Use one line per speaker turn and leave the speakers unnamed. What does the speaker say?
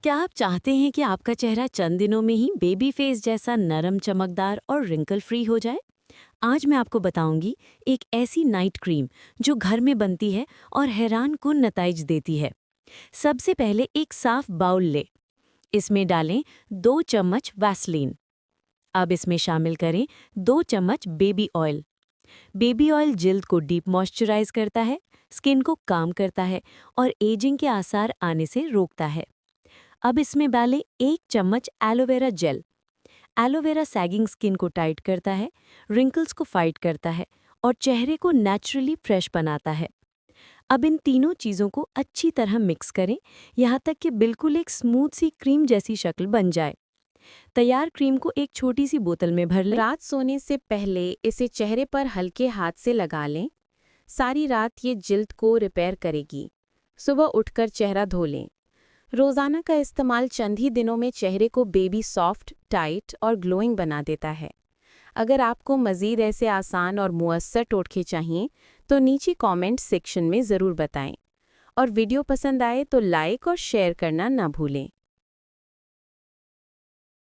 क्या आप चाहते हैं कि आपका चेहरा चंद दिनों में ही बेबी फेस जैसा नरम, चमकदार और रिंकल फ्री हो जाए? आज मैं आपको बताऊंगी एक ऐसी नाइट क्रीम जो घर में बनती है और हैरान कुन नताइज देती है। सबसे पहले एक साफ बाउल ले। इसमें डालें 2 चम्मच वैसलीन। अब इसमें शामिल करें 2 चम्मच बेबी ऑयल। बेबी ऑयल जिल्द को डीप मॉइस्चराइज करता है, स्किन को काम करता है और एजिंग के आसार आने से रोकता है। अब इसमें डालें 1 चम्मच aloe vera gel. Aloe vera sagging skin को टाइट करता है, रिंकल्स को फाइट करता है और चेहरे को नेचुरली फ्रेश बनाता है। अब इन तीनों चीज़ों को अच्छी तरह मिक्स करें, यहाँ तक कि बिल्कुल एक स्मूथ सी क्रीम जैसी शक्ल बन जाए। तैयार क्रीम को एक छोटी सी बोतल में भर लें।
रात सोने से पहले इसे चेहरे पर हल्के हाथ से लगा लें। सारी रात ये जिल्द को रिपेयर करेगी। सुबह उठकर चेहरा धो लें। रोज़ाना का इस्तेमाल चंद ही दिनों में चेहरे को बेबी सॉफ्ट, टाइट और ग्लोइंग बना देता है। अगर आपको मज़ीद ऐसे आसान और मुअस्सर टोटके चाहिए तो नीचे कमेंट सेक्शन में ज़रूर बताएं। और वीडियो पसंद आए तो लाइक और शेयर करना ना भूलें।